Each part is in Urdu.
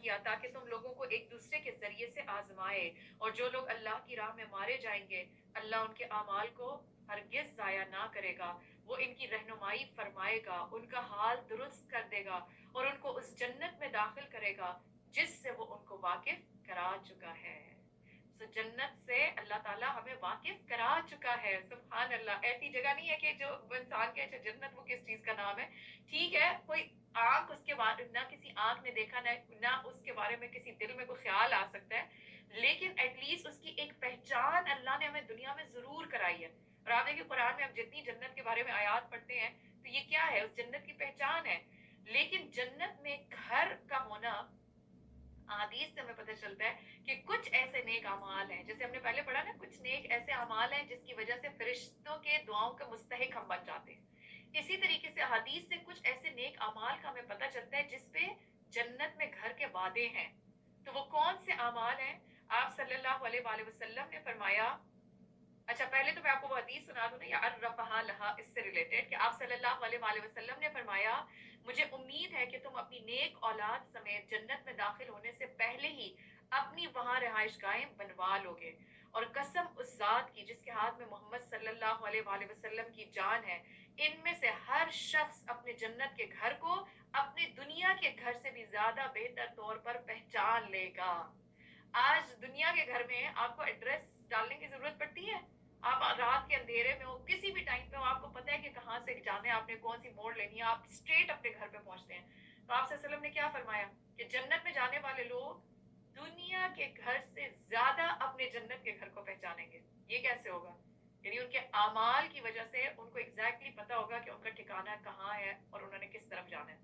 کیا تاکہ تم لوگوں کو ایک دوسرے کے ذریعے سے آزمائے، اور جو لوگ اللہ کی راہ میں مارے جائیں گے اللہ ان کے اعمال کو ہرگز ضائع نہ کرے گا، وہ ان کی رہنمائی فرمائے گا، ان کا حال درست کر دے گا اور ان کو اس جنت میں داخل کرے گا جس سے وہ ان کو واقف کرا چکا ہے۔ سو جنت سے اللہ تعالیٰ ہمیں واقف کرا چکا ہے، سبحان اللہ۔ ایسی جگہ نہیں ہے کہ جو انسان کے اچھا جنت وہ کس چیز کا نام ہے، ٹھیک ہے کوئی آنکھ اس کے بارے نہ کسی آنکھ نے دیکھا نہ اس کے بارے میں کسی دل میں کوئی خیال آ سکتا ہے، لیکن ایٹ لیسٹ اس کی ایک پہچان اللہ نے ہمیں دنیا میں ضرور کرائی ہے۔ اور آپ دیکھیں قرآن میں ہم جتنی جنت کے بارے میں آیات پڑھتے ہیں تو یہ کیا ہے، اس جنت کی پہچان ہے۔ لیکن جنت میں گھر کا ہونا حدیث سے ہمیں پتہ چلتا ہے کہ کچھ ایسے نیک اعمال ہیں، جیسے ہم نے پہلے پڑھا نا، کچھ نیک ایسے اعمال ہیں جس کی وجہ سے فرشتوں کے دعاؤں کا مستحق ہم بن جاتے ہیں۔ اسی طریقے سے حدیث سے کچھ ایسے نیک اعمال کا ہمیں پتہ چلتا ہے جس پہ جنت میں گھر کے وعدے ہیں۔ تو وہ کون سے اعمال ہیں؟ آپ صلی اللہ علیہ وآلہ وسلم نے فرمایا، اچھا پہلے تو میں آپ کو وہ حدیث سنا دوں نا، یا عرفہا لہا، اس سے ریلیٹڈ، کہ آپ صلی اللہ علیہ وآلہ وسلم نے فرمایا مجھے امید ہے کہ تم اپنی نیک اولاد سمیت جنت میں داخل ہونے سے پہلے ہی اپنی وہاں رہائش گاہیں بنوا لوگے، اور قسم اس ذات کی جس کے ہاتھ میں محمد صلی اللہ علیہ وآلہ وسلم کی جان ہے، ان میں سے ہر شخص اپنے جنت کے گھر کو اپنے دنیا کے گھر سے بھی زیادہ بہتر طور پر پہچان لے گا۔ آج دنیا کے گھر میں آپ کو ایڈریس ڈالنے کی ضرورت پڑتی ہے؟ آپ رات کے اندھیرے میں ہو، کسی بھی ٹائم پہ ہو، آپ کو پتہ ہے کہ کہاں سے جانا ہے، آپ نے کون سی موڑ لینی ہے، آپ اسٹریٹ اپنے گھر پہ پہنچتے ہیں۔ تو آپ صلی اللہ علیہ وسلم نے کیا فرمایا کہ جنت میں جانے والے لوگ دنیا کے گھر سے زیادہ اپنے جنت کے گھر کو پہچانیں گے۔ یہ کیسے ہوگا؟ یعنی ان کے اعمال کی وجہ سے ان کو ایگزیکٹلی پتا ہوگا کہ ان کا ٹھکانہ کہاں ہے اور انہوں نے کس طرف جانا ہے۔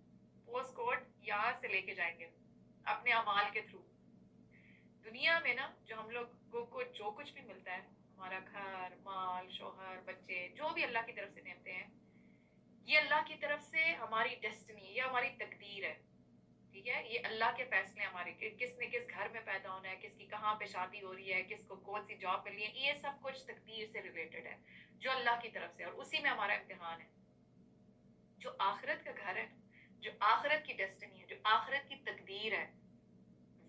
پوسٹ کوڈ یہاں سے لے کے جائیں گے اپنے اعمال کے تھرو۔ دنیا میں نا جو ہم لوگ کو جو کچھ بھی ملتا ہے، ہمارا گھر، مال، شوہر، بچے، جو بھی اللہ کی طرف سے نعمتیں ہیں، یہ اللہ کی طرف سے ہماری ڈیسٹنی، یہ ہماری تقدیر ہے، ٹھیک ہے؟ یہ اللہ کے فیصلے ہمارے کہ کس نے کس گھر میں پیدا ہونا ہے، کس کی کہاں پہ شادی ہو رہی ہے، کس کو کون سی جاب ملی ہے، یہ سب کچھ تقدیر سے ریلیٹڈ ہے جو اللہ کی طرف سے، اور اسی میں ہمارا امتحان ہے۔ جو آخرت کا گھر ہے، جو آخرت کی ڈیسٹنی ہے، جو آخرت کی تقدیر ہے،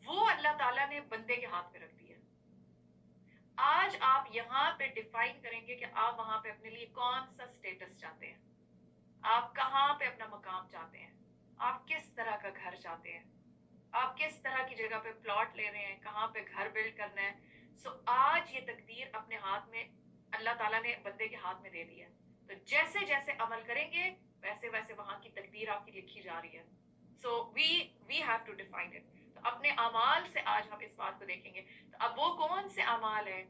وہ اللہ تعالیٰ نے بندے کے ہاتھ میں رکھ دیا۔ آج آپ یہاں پہ ڈیفائن کریں گے کہ آپ وہاں پہ اپنے لیے کون سا سٹیٹس چاہتے ہیں، آپ کہاں پہ اپنا مقام چاہتے ہیں، آپ کس طرح کا گھر چاہتے ہیں، آپ کس طرح کی جگہ پہ پلاٹ لے رہے ہیں، کہاں پہ گھر بلڈ کرنا ہے۔ سو آج یہ تقدیر اپنے ہاتھ میں اللہ تعالیٰ نے بندے کے ہاتھ میں دے دی ہے، تو جیسے جیسے عمل کریں گے ویسے ویسے وہاں کی تقدیر آپ کی لکھی جا رہی ہے۔ So we have to define it. تو اپنے اعمال سے آج ہم اس بات کو دیکھیں گے۔ تو اب وہ کون سے اعمال ہیں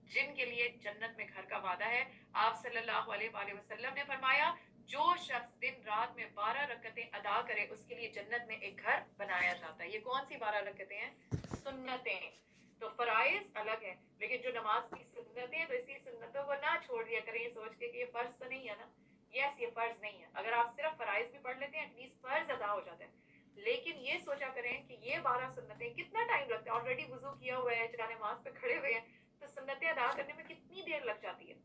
جن کے لیے جنت میں گھر کا وعدہ ہے؟ آپ صلی اللہ علیہ وآلہ وسلم نے فرمایا جو شخص دن رات میں 12 رکعتیں ادا کرے اس کے لیے جنت میں ایک گھر بنایا جاتا ہے۔ یہ کون سی 12 رکعتیں ہیں؟ سنتیں۔ تو فرائض الگ ہے، لیکن جو نماز کی سنتیں ہیں تو اسی سنتوں کو نہ چھوڑ دیا کریں یہ سوچ کے کہ یہ فرض تو نہیں ہے نا۔ یس، یہ فرض نہیں ہے، اگر آپ صرف فرائض بھی پڑھ لیتے ہیں ایٹ لیسٹ فرض ادا ہو جاتا ہے، لیکن یہ سوچا کریں کہ یہ 12 سنتیں کتنا ٹائم لگتا ہے، آلریڈی وضو کیا ہوا ہے، چلا نماز پہ کھڑے ہوئے ہیں، تو سنتیں ادا کرنے میں کتنی دیر لگ جاتی ہے،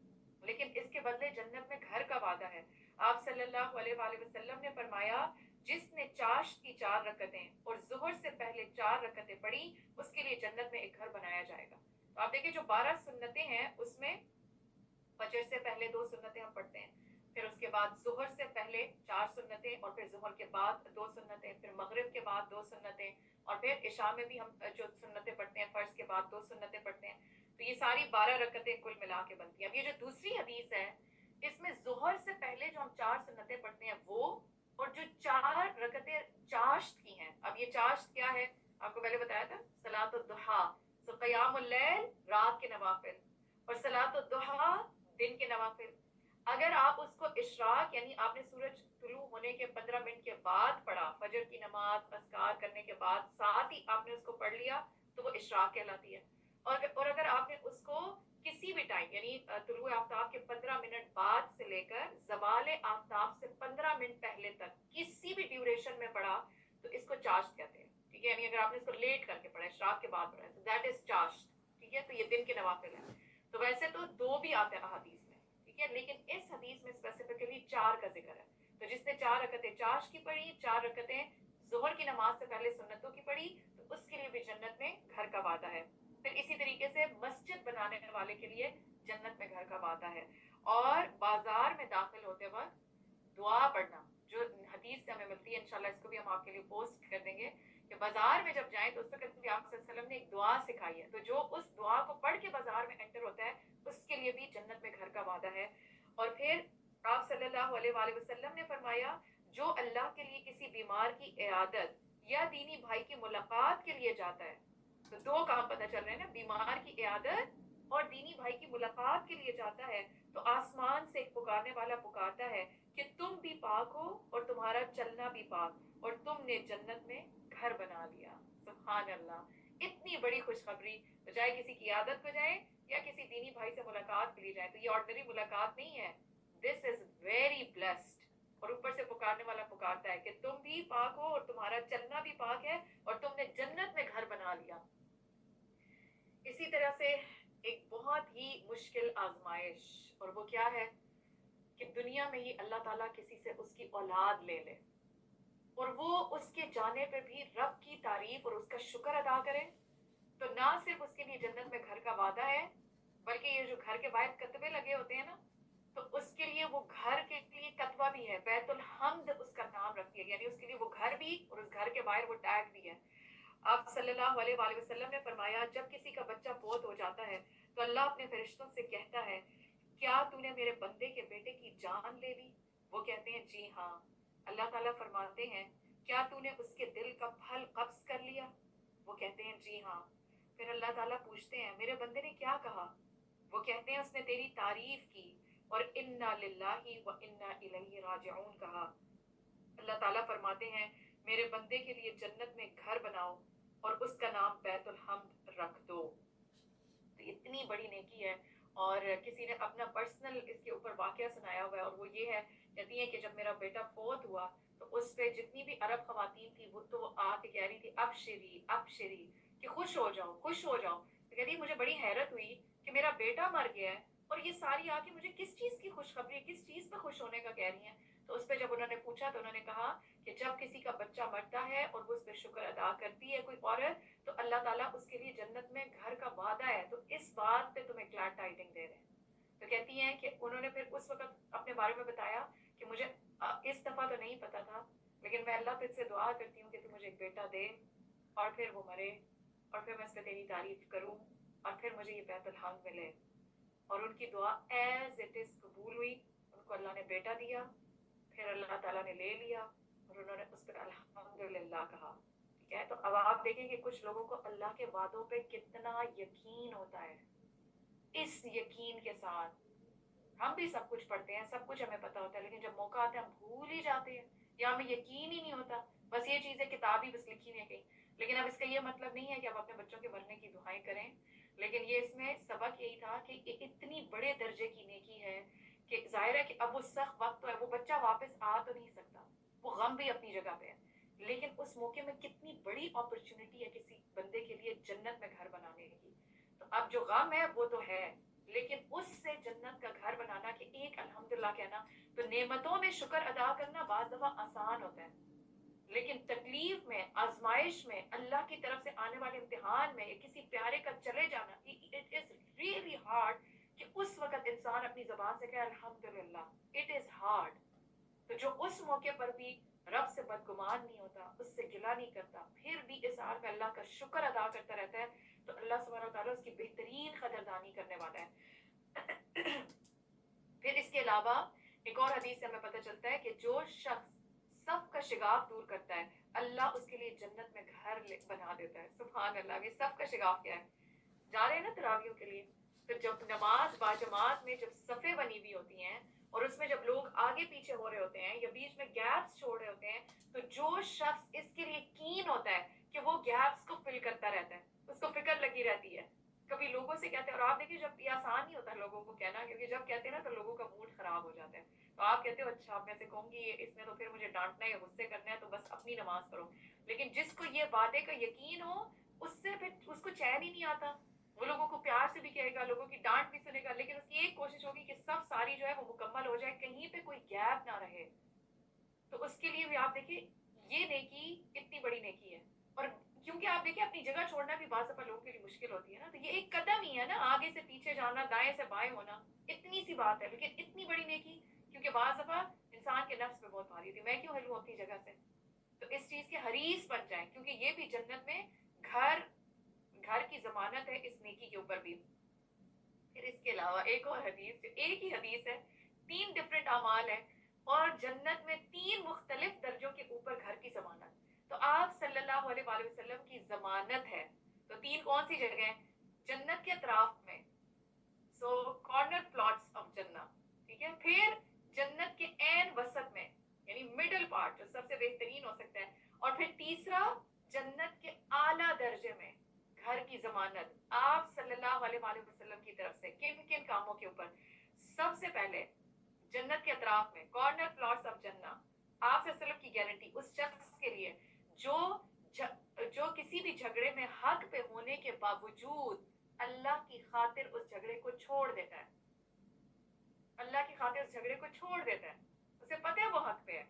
لیکن اس کے بدلے جنت میں گھر کا وعدہ ہے۔ آپ صلی اللہ علیہ وآلہ وسلم نے فرمایا جس نے چاشت کی 4 رکعتیں اور ظہر سے پہلے 4 رکعتیں پڑھی اس کے لیے جنت میں ایک گھر بنایا جائے گا۔ تو آپ دیکھیں جو 12 سنتیں ہیں اس میں فجر سے پہلے 2 سنتیں ہم پڑھتے ہیں، پھر اس کے بعد ظہر سے پہلے 4 سنتیں، اور پھر ظہر کے بعد 2 سنتیں، پھر مغرب کے بعد 2 سنتیں، اور پھر عشاء میں بھی ہم جو سنتیں پڑھتے ہیں فرض کے بعد 2 سنتیں پڑھتے ہیں۔ تو یہ ساری 12 رکعتیں کل ملا کے بنتی ہیں۔ اب یہ جو دوسری حدیث ہے اس میں ظہر سے پہلے جو ہم 4 سنتیں پڑھتے ہیں وہ، اور جو 4 رکعتیں چاشت کی ہیں۔ اب یہ چاشت کیا ہے؟ آپ کو پہلے بتایا تھا صلاۃ الضحیٰ، سو قیام اللیل، رات کے نوافل، اور صلاۃ الضحیٰ، دن کے نوافل۔ اگر آپ اس کو اشراق یعنی آپ نے سورج طلوع ہونے کے 15 منٹ کے بعد پڑھا، فجر کی نماز اذکار کرنے کے بعد ساتھ ہی آپ نے اس کو پڑھ لیا تو وہ اشراق کہلاتی ہے۔ اور اگر آپ نے اس کو کسی بھی ٹائم یعنی طلوع آفتاب کے 15 منٹ بعد سے لے کر زوال آفتاب سے 15 منٹ پہلے تک کسی بھی ڈیوریشن میں پڑھا تو اس کو چاشت کہتے ہیں، ٹھیک ہے؟ یعنی اگر آپ نے اس کو لیٹ کر کے پڑھا، اشراق کے بعد پڑھا، دیٹ از چاشت، ٹھیک ہے؟ تو یہ دن کے نوافل ہیں۔ تو ویسے تو 2 بھی آتے ہیں احادیث میں، ٹھیک ہے، لیکن اس حدیث میں اسپیسیفکلی 4 کا ذکر ہے۔ تو جس نے 4 رکعتیں چاشت کی پڑھی، 4 رکعتیں ظہر کی نماز سے پہلے سنتوں کی پڑھی تو اس کے لیے بھی جنت میں گھر کا وعدہ ہے. پھر اسی طریقے سے مسجد بنانے والے کے لیے جنت میں گھر کا وعدہ ہے. اور بازار میں داخل ہوتے وقت دعا پڑھنا جو حدیث سے ہمیں ملتی ہے، انشاءاللہ اس کو بھی ہم آپ کے لیے پوسٹ کر دیں گے کہ بازار میں جب جائیں تو اس وقت بھی آپ صلی اللہ علیہ وسلم نے ایک دعا سکھائی ہے، تو جو اس دعا کو پڑھ کے بازار میں انٹر ہوتا ہے اس کے لیے بھی جنت میں گھر کا وعدہ ہے. اور پھر آپ صلی اللہ علیہ وآلہ وسلم نے فرمایا جو اللہ کے لیے کسی بیمار کی عیادت یا دینی بھائی کی ملاقات کے لیے جاتا ہے، تو دو کام پتہ چل رہے ہیں نا، بیمار کی عیادت اور دینی بھائی کی ملاقات کے لیے جاتا ہے تو آسمان سے ایک پکارنے والا پکارتا ہے کہ تم بھی پاک ہو اور تمہارا چلنا بھی پاک اور تم نے جنت میں گھر بنا لیا. سبحان اللہ، اتنی بڑی خوشخبری. تو چاہے کسی کی عادت کو جائیں یا کسی دینی بھائی سے ملاقات کے لیے جائیں تو یہ آرڈنری ملاقات نہیں ہے. دس از ویری بلیسڈ. اور اوپر سے پکارنے والا پکارتا ہے کہ تم بھی پاک ہو اور تمہارا چلنا بھی پاک ہے اور تم نے جنت میں گھر بنا لیا. اسی طرح سے ایک بہت ہی مشکل آزمائش، اور وہ کیا ہے کہ دنیا میں ہی اللہ تعالیٰ کسی سے اس کی اولاد لے لے اور وہ اس کے جانے پہ بھی رب کی تعریف اور اس کا شکر ادا کرے، تو نہ صرف اس کے لیے جنت میں گھر کا وعدہ ہے بلکہ یہ جو گھر کے باہر کتبے لگے ہوتے ہیں نا، تو اس کے لیے وہ گھر کے لیے کتبہ بھی ہے، بیت الحمد اس کا نام رکھتی ہے، یعنی اس کے لیے وہ گھر بھی اور اس گھر کے باہر وہ ٹیگ بھی ہے. آپ صلی اللہ علیہ وآلہ وسلم نے فرمایا جب کسی کا بچہ فوت ہو جاتا ہے تو اللہ اپنے فرشتوں سے کہتا ہے کیا تو نے میرے بندے کے بیٹے کی جان لے لی؟ وہ کہتے ہیں جی ہاں. اللہ تعالیٰ فرماتے ہیں کیا تو نے اس کے دل کا پھل قبض کر لیا؟ وہ کہتے ہیں جی ہاں. پھر اللہ تعالیٰ پوچھتے ہیں میرے بندے نے کیا کہا؟ وہ کہتے ہیں اس نے تیری تعریف کی اور انا للہ و انا الیہ راجعون کہا. اللہ تعالیٰ فرماتے ہیں میرے بندے کے لیے جنت میں گھر بناؤ اور اس کا نام بیت الحمد رکھ دو. تو اتنی بڑی نیکی ہے. اور کسی نے اپنا پرسنل اس کے اوپر واقعہ سنایا ہوا ہے، اور وہ یہ ہے، کہتی ہیں کہ جب میرا بیٹا فوت ہوا تو اس پہ جتنی بھی عرب خواتین تھی وہ تو آ کے کہہ رہی تھی ابشری ابشری، کہ خوش ہو جاؤ خوش ہو جاؤ. تو کہتی مجھے بڑی حیرت ہوئی کہ میرا بیٹا مر گیا ہے اور یہ ساری آ کے مجھے کس چیز کی خوشخبری، کس چیز پہ خوش ہونے کا کہہ رہی ہیں. تو اس پہ جب انہوں نے پوچھا تو انہوں نے کہا کہ جب کسی کا بچہ مرتا ہے اور وہ اس پہ شکر ادا کرتی ہے کوئی عورت تو اللہ تعالیٰ اس کے لیے جنت میں گھر کا وعدہ ہے. تو اس بات پہ تمہیں گلیڈ ٹائڈنگ دے رہے ہیں. تو کہتی ہیں کہ انہوں نے پھر اس وقت اپنے بارے میں بتایا کہ مجھے اس دفعہ تو نہیں پتا تھا لیکن میں اللہ تجھ سے دعا کرتی ہوں کہ تو مجھے ایک بیٹا دے اور پھر وہ مرے اور پھر میں اس پہ تیری تعریف کروں اور پھر مجھے یہ بیت الحمد ملے. اور ان کی دعا ایز اٹ از قبول ہوئی. ان کو اللہ نے بیٹا دیا، پھر اللہ تعالیٰ نے لے لیا اور انہوں نے اس پر الحمدللہ کہا. ٹھیک ہے، تو اب آپ دیکھیں کہ کچھ لوگوں کو اللہ کے وعدوں پہ کتنا یقین ہوتا ہے. اس یقین کے ساتھ ہم بھی سب کچھ پڑھتے ہیں، سب کچھ ہمیں پتا ہوتا ہے، لیکن جب موقع آتا ہے ہم بھول ہی جاتے ہیں یا ہمیں یقین ہی نہیں ہوتا. بس یہ چیزیں کتاب ہی بس لکھی نہیں گئی. لیکن اب اس کا یہ مطلب نہیں ہے کہ آپ اپنے بچوں کے مرنے کی دعائیں کریں، لیکن یہ اس میں سبق یہی تھا کہ اتنی بڑے درجے کی نیکی ہے کہ ظاہر ہے کہ اب وہ سخت وقت تو ہے، وہ بچہ واپس آ تو نہیں سکتا، وہ غم بھی اپنی جگہ پہ ہے، لیکن اس موقع میں کتنی بڑی اپرچونٹی ہے کسی بندے کے لیے جنت میں گھر بنانے کی. تو اب جو غم ہے وہ تو ہے، لیکن اس سے جنت کا گھر بنانا کہ ایک الحمدللہ کہنا. تو نعمتوں میں شکر ادا کرنا بعض دفعہ آسان ہوتا ہے، لیکن تکلیف میں، آزمائش میں، اللہ کی طرف سے آنے والے امتحان میں، کسی پیارے کا چلے جانا، اٹ از ریئلی ہارڈ کہ اس وقت انسان اپنی زبان سے کہے الحمدللہ. It is hard. تو جو اس موقع پر بھی رب سے بدگمان نہیں ہوتا، اس سے گلہ نہیں کرتا، پھر بھی اس حال میں اللہ کا شکر ادا کرتا رہتا ہے، تو اللہ سبحانہ وتعالیٰ اس کی بہترین قدردانی کرنے والا ہے. پھر اس کے علاوہ ایک اور حدیث سے ہمیں پتہ چلتا ہے کہ جو شخص سب کا شگاف دور کرتا ہے اللہ اس کے لیے جنت میں گھر بنا دیتا ہے. سبحان اللہ. یہ سب کا شگاف کیا ہے؟ جا رہے ہیں نا تراویحوں کے لیے، تو جب نماز باجماعت میں جب صفیں بنی ہوئی ہوتی ہیں اور اس میں جب لوگ آگے پیچھے ہو رہے ہوتے ہیں یا بیچ میں گیپس چھوڑ رہے ہوتے ہیں، تو جو شخص اس کے لیے کین ہوتا ہے کہ وہ گیپس کو فل کرتا رہتا ہے، اس کو فکر لگی رہتی ہے. کبھی لوگوں سے کہتے ہیں، اور آپ دیکھیں جب یہ آسان نہیں ہوتا لوگوں کو کہنا، کیونکہ جب کہتے ہیں نا تو لوگوں کا موڈ خراب ہو جاتا ہے. تو آپ کہتے ہو اچھا میں سے کہوں گی اس میں تو پھر مجھے ڈانٹنا ہے یا غصے کرنا ہے تو بس اپنی نماز پڑھو. لیکن جس کو یہ وعدے کا یقین ہو اس سے پھر اس کو چین ہی نہیں آتا. وہ لوگوں کو پیار سے بھی کہے گا، لوگوں کی ڈانٹ بھی سنے گا، لیکن اس کی ایک کوشش ہوگی کہ سب ساری جو ہے وہ مکمل ہو جائے، کہیں پہ کوئی گیپ نہ رہے. تو اس کے لیے بھی آپ دیکھیں یہ نیکی اتنی بڑی نیکی ہے. اور کیونکہ آپ دیکھیں اپنی جگہ چھوڑنا بھی بعض دفعہ لوگوں کے لیے مشکل ہوتی ہے نا, تو یہ ایک قدم ہی ہے نا, آگے سے پیچھے جانا, دائیں سے بائیں ہونا, اتنی سی بات ہے, لیکن اتنی بڑی نیکی. کیونکہ بعض دفعہ انسان کے نفس پہ بہت بھاری ہوتی ہے, میں کیوں ہلوں اپنی جگہ سے. تو اس چیز کے حریص بن جائیں, کیونکہ یہ بھی جنت میں گھر کی ضمانت ہے اس نیکی کے اوپر بھی. پھر اس کے علاوہ ایک اور حدیث, ایک ہی حدیث ہے, 3 ڈفرینٹ اعمال ہیں, اور جنت میں 3 مختلف درجوں کے اوپر گھر کی ضمانت. تو آپ صلی اللہ علیہ وآلہ وسلم کی ضمانت ہے. تو 3 کون سی جگہ ہیں؟ جنت کے اطراف میں, سو کارنر پلاٹس آف جنت, ٹھیک ہے. پھر جنت کے عین وسط میں, یعنی مڈل پارٹ جو سب سے بہترین ہو سکتا ہے. اور پھر تیسرا, جنت کے اعلیٰ درجے میں گھر کی ضمانت آپ صلی اللہ علیہ وآلہ وسلم کی طرف سے. کن کن کاموں کے اوپر؟ سب سے پہلے جنت کے اطراف میں کارنر پلاٹس آف جنت, آپ صلی اللہ علیہ وسلم کی گارنٹی اس شخص کے لیے جو کسی بھی جھگڑے میں حق پہ ہونے کے باوجود اللہ کی خاطر اس جھگڑے کو چھوڑ دیتا ہے. اللہ کی خاطر اس جھگڑے کو چھوڑ دیتا ہے, اسے پتہ ہے وہ حق پہ ہے,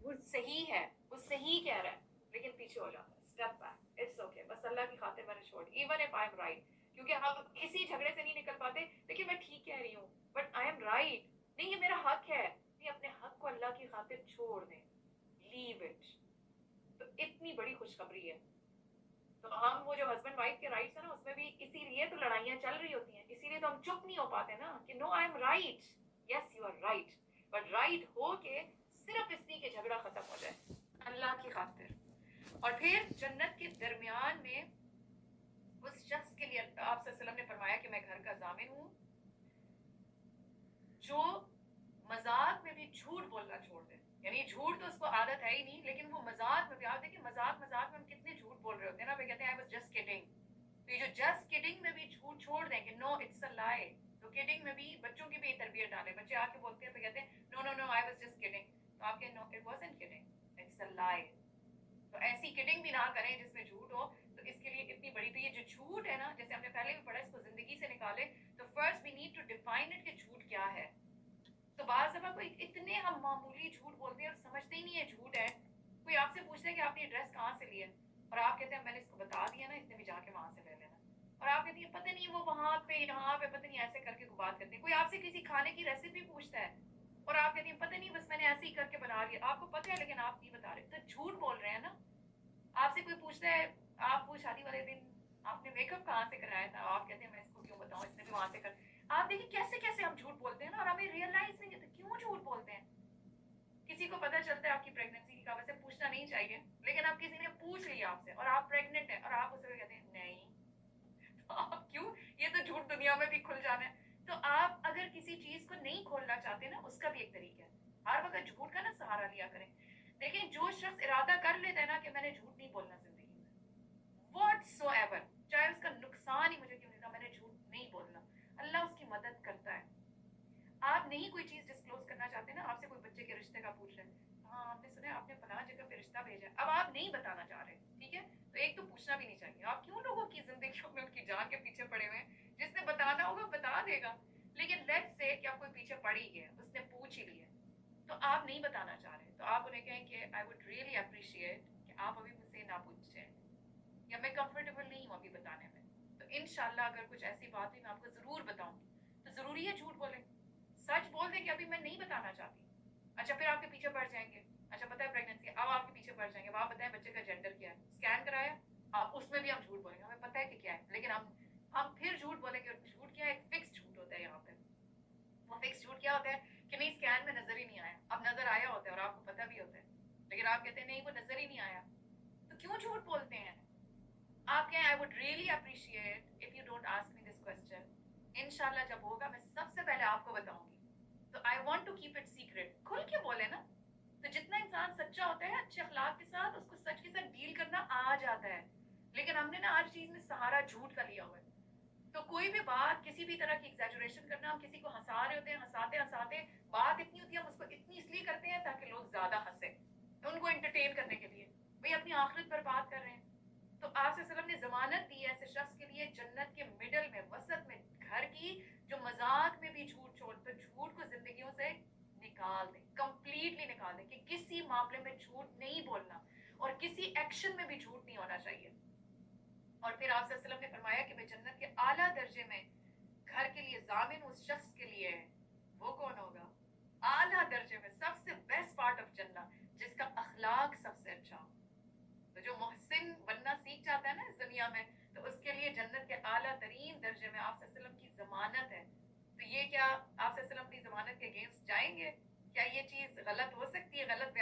وہ صحیح ہے, وہ صحیح کہہ رہا ہے, لیکن پیچھے ہو جاتا ہے, اسٹیپ بیک, اٹس اوکے, بس اللہ کی خاطر میں نے چھوڑ, even if I am right. کیونکہ ہم اسی جھگڑے سے نہیں نکل پاتے, لیکن میں ٹھیک کہہ رہی ہوں, بٹ آئی ایم رائٹ, نہیں یہ میرا حق ہے, نہیں اپنے حق کو اللہ کی خاطر چھوڑ دیں, لیو اٹ. تو اتنی بڑی خوشخبری ہے. تو ہم وہ جو ہسبینڈ وائف کے رائٹس ہیں نا, اس میں بھی اسی لیے تو لڑائیاں چل رہی ہوتی ہیں, اسی لیے تو ہم چپ نہیں ہو پاتے نا, کہ no I am right, yes you are right, but right ہو کے صرف اس لیے کہ جھگڑا ختم ہو جائے اللہ کی خاطر. اور پھر جنت کے درمیان میں اس شخص کے لیے آپ صلی اللہ علیہ وسلم نے فرمایا کہ میں گھر کا ضامن ہوں جو مذاق میں بھی جھوٹ بولنا چھوڑ دے. یعنی جھوٹ تو اس کو عادت ہے ہی نہیں, لیکن وہ مذاق میں بھی, آپ دیکھیں مذاق میں ہم کتنے جھوٹ بول رہے ہوتے ہیں نا, وہ کہتے ہیں I was just kidding. تو یہ جو جسٹ کڈنگ میں بھی جھوٹ چھوڑ دیں کہ نو اٹس اے لائی. تو کڈنگ میں بھی بچوں کی بھی تربیت ڈالیں, بچے آ کے بولتے ہیں تو کہتے ہیں نو نو نو I was just kidding. تو آپ کہیں نو it wasn't kidding, it's a lie. تو ایسی کڈنگ بھی نہ کریں جس میں جھوٹ ہو. تو اس کے لیے اتنی بڑی, تو یہ جو جھوٹ ہے نا, جیسے ہم نے پہلے بھی پڑھا, اس کو زندگی سے نکالے. تو first we need to define it کہ جھوٹ کیا ہے. تو بعض دفعہ کوئی اتنے ہم معمولی جھوٹ بولتے ہیں اور سمجھتے ہی نہیں ہے جھوٹ ہے. کوئی آپ سے پوچھتا ہے کہ آپ نے ایڈریس کہاں سے لیا, اور آپ کہتے ہیں میں نے اس کو بتا دیا نا, اس نے بھی جا کے وہاں سے لے لینا. اور آپ کہتی ہیں پتہ نہیں وہ وہاں پہ یہاں پہ, پتہ نہیں ایسے کر کے بات کرتے ہیں. کوئی آپ سے کسی کھانے کی ریسیپی پوچھتا ہے اور آپ کہتی ہیں پتہ نہیں بس میں نے ایسے ہی کر کے بنا لیا. آپ کو پتہ ہے لیکن آپ نہیں بتا رہے, تو جھوٹ بول رہے ہیں نا. آپ سے کوئی پوچھتا ہے, آپ کو شادی والے دن آپ نے میک اپ کہاں سے کرایا تھا, آپ کہتے ہیں میں اس کو کیوں بتاؤں, اس نے بھی وہاں سے کر. آپ دیکھیں کیسے کیسے ہم جھوٹ بولتے ہیں نا, اور ہمیں ریئلائز نہیں ہوتا کیوں جھوٹ بولتے ہیں. کسی کو پتہ چلتا ہے آپ کی پریگننسی کی خبر, سے پوچھنا نہیں چاہیے, لیکن اب کسی نے پوچھ لیا آپ سے اور آپ پریگننٹ ہیں, اور آپ اسے کہتے ہیں نہیں. تو آپ کیوں, یہ تو جھوٹ دنیا میں بھی کھل جانا ہے. تو آپ اگر کسی چیز کو نہیں کھولنا چاہتے نا, اس کا بھی ایک طریقہ ہے, ہر وقت جھوٹ کا نا سہارا لیا کریں. دیکھیں جو شخص ارادہ کر لیتا ہے نا کہ میں نے جھوٹ نہیں بولنا زندگی میں, واٹ سو ایور, چاہے اس کا نقصان ہی مجھے کیوں نہیں تھا, میں نے جھوٹ نہیں بولنا, اللہ اس کی مدد کرتا ہے. آپ نہیں کوئی چیز ڈسکلوز کرنا چاہتے نا, آپ سے کوئی بچے کے رشتے کا پوچھ رہے ہیں, ہاں آپ نے سنا آپ نے فلاں جگہ پہ رشتہ بھیجا, اب آپ نہیں بتانا چاہ رہے, ٹھیک ہے, تو ایک تو پوچھنا بھی نہیں چاہیے. آپ کیوں لوگوں کی زندگیوں میں ان کی جان کے پیچھے پڑے ہوئے ہیں, جس نے بتانا ہوگا بتا دے گا. لیکن لیٹس سے کہ آپ کوئی پیچھے پڑ ہی گیا, اس نے پوچھ ہی لیا, تو آپ نہیں بتانا چاہ رہے, تو آپ انہیں کہیں کہ آئی وڈ ریئلی اپریشیٹ کہ آپ ابھی مجھ سے نہ پوچھیں, یا میں کمفرٹیبل نہیں ہوں ابھی بتانے میں. تو انشاءاللہ اگر کچھ ایسی بات ہوئی میں آپ کو ضرور بتاؤں گی. تو ضروری ہے جھوٹ بولیں, سچ بول دیں کہ ابھی میں نہیں بتانا چاہتی. اچھا پھر آپ کے پیچھے پڑ جائیں گے, اچھا پتہ ہے پریگننسی, اب آپ کے پیچھے پڑ جائیں گے, آپ بتائیں بچے کا جینڈر کیا ہے, اسکین کرایا, اس میں بھی ہم جھوٹ بولیں گے, ہمیں پتہ ہے کہ کیا ہے, لیکن ہم پھر جھوٹ بولیں گے. جھوٹ کیا ہے, ایک فکس جھوٹ ہوتا ہے یہاں پہ. وہ فکس جھوٹ کیا ہوتا ہے کہ نہیں اسکین میں نظر ہی نہیں آیا, اب نظر آیا ہوتا ہے اور آپ کو پتہ بھی ہوتا ہے, لیکن آپ کہتے ہیں نہیں وہ نظر ہی نہیں آیا. تو کیوں جھوٹ بولتے ہیں. آپ کہیں I would really appreciate if you don't ask me this question. انشاءاللہ جب ہوگا میں سب سے پہلے آپ کو بتاؤں گی. تو I want to keep it secret. کھل کے بولے نا. تو جتنا انسان سچا ہوتا ہے اچھے اخلاق کے ساتھ, اس کو سچ کے ساتھ ڈیل کرنا آ جاتا ہے. لیکن ہم نے نا ہر چیز میں سہارا جھوٹ کا لیا ہوا ہے. تو کوئی بھی بات, کسی بھی طرح کی ایگزیجریشن کرنا, ہم کسی کو ہنسا رہے ہوتے ہیں, ہنساتے ہنساتے بات اتنی ہوتی ہے, ہم اس کو اتنی اس لیے کرتے ہیں تاکہ لوگ زیادہ ہنسیں, ان کو انٹرٹین کرنے کے لیے. بھئی اپنی آخرت پر بات کر رہے ہیں. تو آپ صلی اللہ علیہ وسلم نے ضمانت دی ہے ایسے شخص کے لیے جنت کے مڈل میں, وسط میں گھر کی, جو مذاق میں بھی جھوٹ چھوڑ, تو جھوٹ کو زندگیوں سے نکال دیں, کمپلیٹلی نکال دیں, کہ کسی معاملے میں جھوٹ نہیں بولنا اور کسی ایکشن میں بھی جھوٹ نہیں ہونا چاہیے. اور پھر آپ صلی اللہ علیہ وسلم نے فرمایا کہ میں جنت کے اعلیٰ درجے میں گھر کے لیے ضامن اس شخص کے لیے ہے. وہ کون ہوگا؟ اعلیٰ درجے میں سب سے بیسٹ پارٹ آف جنت, جس کا اخلاق سب سے اچھا ہو. تو جو محسن بننا سیکھ جاتا ہے نا اس دنیا میں, تو اس کے لیے جنت کے اعلیٰ ترین درجے میں آپ صلی اللہ علیہ وسلم کی ضمانت ہے. تو یہ کیا آپ صلی اللہ علیہ وسلم اپنی ضمانت کے اگینسٹ جائیں گے؟ کیا یہ چیز غلط ہو سکتی ہے, غلط